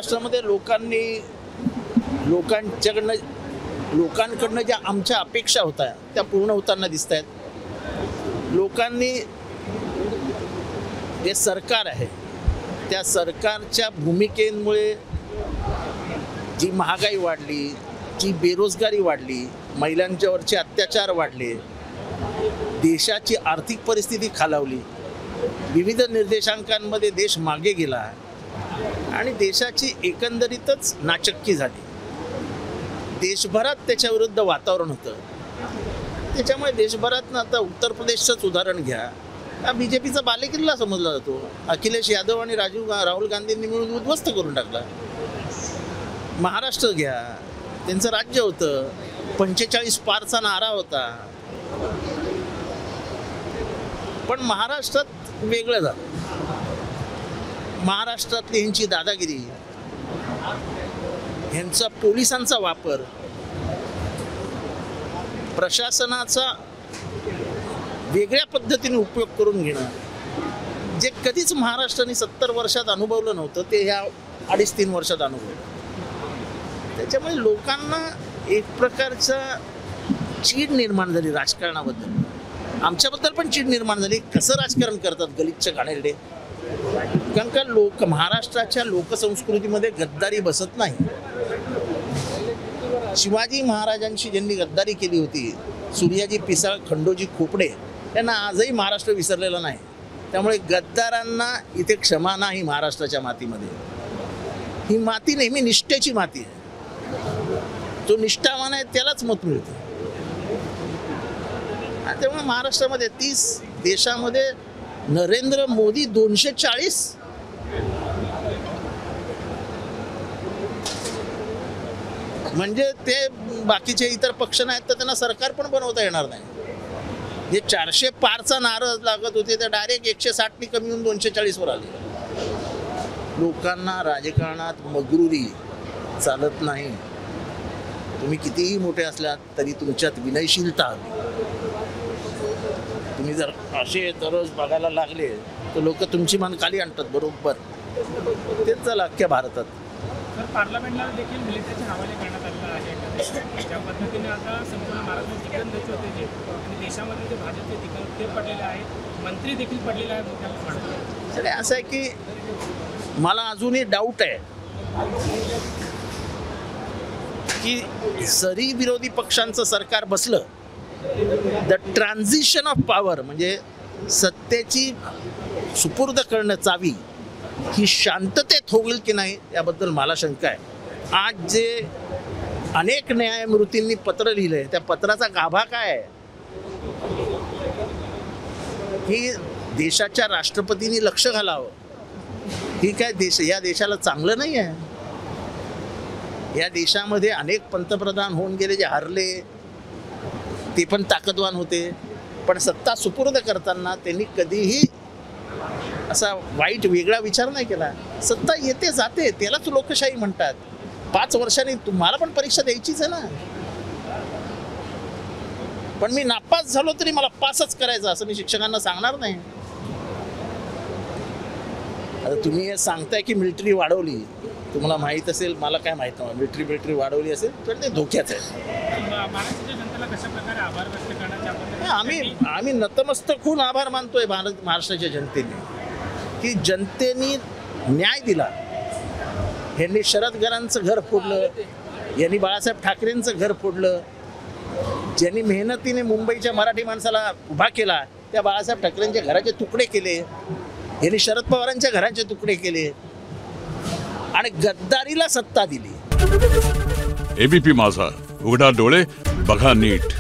महाराष्ट्रामध्ये लोकांकडनं ज्या आमच्या अपेक्षा होत्या त्या पूर्ण होताना दिसत आहेत। लोकांनी जे सरकार आहे त्या सरकारच्या भूमिकेमुळे जी महागाई वाढली, जी बेरोजगारी वाढली, महिलांच्यावरचे अत्याचार वाढले, देशाची आर्थिक परिस्थिती खालावली, विविध निर्देशांकांमध्ये देश मागे गेला आणि देशाची एकंदरीतच नाचक्की झाली। देशभरात त्याच्या विरुद्ध वातावरण होतं। त्याच्यामुळे देशभरात आता उत्तर प्रदेशचंच उदाहरण घ्या, हा बीजेपीचा बालेकिल्ला समजला जातो। अखिलेश यादव आणि राहुल गांधींनी मिळून उद्ध्वस्त करून टाकला। महाराष्ट्र घ्या, त्यांचं राज्य होतं, 45 पारचा नारा होता, पण महाराष्ट्रात वेगळं झालं। महाराष्ट्रातली ह्यांची दादागिरी, ह्यांचा पोलिसांचा वापर, प्रशासनाचा वेगळ्या पद्धतीने उपयोग करून घेणं, जे कधीच महाराष्ट्राने 70 वर्षात अनुभवलं नव्हतं ते ह्या 2.5-3 वर्षात अनुभवलं। त्याच्यामुळे लोकांना एक प्रकारचा चीड निर्माण झाली राजकारणाबद्दल। आमच्याबद्दल पण चीड निर्माण झाली, कसं राजकारण करतात गलिच्छ घाणेरडे। कारण का महाराष्ट्राच्या लोकसंस्कृतीमध्ये गद्दारी बसत नाही। शिवाजी महाराजांशी ज्यांनी गद्दारी केली होती, सूर्याजी पिसाळ, खंडोजी खोपडे, त्यांना आजही महाराष्ट्र विसरलेला नाही। त्यामुळे गद्दारांना इथे क्षमा नाही महाराष्ट्राच्या मातीमध्ये। ही माती नेहमी निष्ठेची माती आहे। जो निष्ठावान आहे त्यालाच मत मिळतं। आणि त्यामुळे महाराष्ट्रामध्ये 30 देशामध्ये नरेंद्र मोदी 240, म्हणजे ते बाकीचे इतर पक्ष नाहीत तर त्यांना सरकार पण बनवता येणार नाही। जे 400 पारचा नारा लागत होते ते डायरेक्ट 160 कमी होऊन 240 वर आले। लोकांना राजकारणात मगरुरी चालत नाही। तुम्ही कितीही मोठे असलात तरी तुमच्यात विनयशीलता हवी। तुम्ही जर असे तरच बघायला लागले तर लोक तुमची मान खाली आणतात। बरोबर तेच झालं अख्ख्या भारतात। पार्लमेंटला देखील मिलिटरीचे हवाले करण्यात आलेला आहे। ज्या पद्धतीने आता संपूर्ण महाराष्ट्रात तिकंदची होते जे आणि देशामध्ये जे भाजपचे तिकंद ते पडलेले आहे, मंत्री देखील पडलेले आहे मोठ्या प्रमाणात। सर असं आहे की मला अजूनही डाऊट आहे की जरी विरोधी पक्षांचं सरकार बसलं, द ट्रान्झिशन ऑफ पॉवर म्हणजे सत्तेची सुपूर्द करणं चावी ही शांततेत होईल की नाही याबद्दल मला शंका आहे। आज जे अनेक न्यायमूर्तींनी पत्र लिहिलंय त्या पत्राचा गाभा काय आहे की देशाच्या राष्ट्रपतींनी लक्ष घालावं। ही काय या देशाला चांगलं नाही आहे। या देशामध्ये अनेक पंतप्रधान होऊन गेले जे हारले, ते पण ताकदवान होते, पण सत्ता सुपूर्द करताना त्यांनी कधीही असा वाईट वेगळा विचार नाही केला। सत्ता येते जाते, त्यालाच लोकशाही म्हणतात। 5 वर्षांनी तुम्हाला पण परीक्षा द्यायचीच आहे ना। पण मी नापास झालो तरी मला पासच करायचं असं मी शिक्षकांना सांगणार नाही। आता तुम्ही हे सांगताय की मिलिटरी वाढवली, तुम्हाला माहित असेल, मला काय माहित नाही, मिलिटरी वाढवली असेल तर ते धोक्याच आहे। महाराष्ट्राच्या जनतेला कशा प्रकारे आभार व्यक्त करण्याच्या आम्ही नतमस्तक होऊन आभार मानतोय महाराष्ट्राच्या जनतेने की जनतेने न्याय दिला। यांनी शरदगरांचं घर फोडलं, यांनी बाळासाहेब ठाकरेंचं घर फोडलं, ज्यांनी मेहनतीने मुंबईच्या मराठी माणसाला उभा केला त्या बाळासाहेब ठाकरेंच्या घराचे तुकडे केले, यांनी शरद पवारांच्या घराचे तुकडे केले आणि गद्दारीला सत्ता दिली। एबीपी माझा, उघडा डोळे बघा नीट।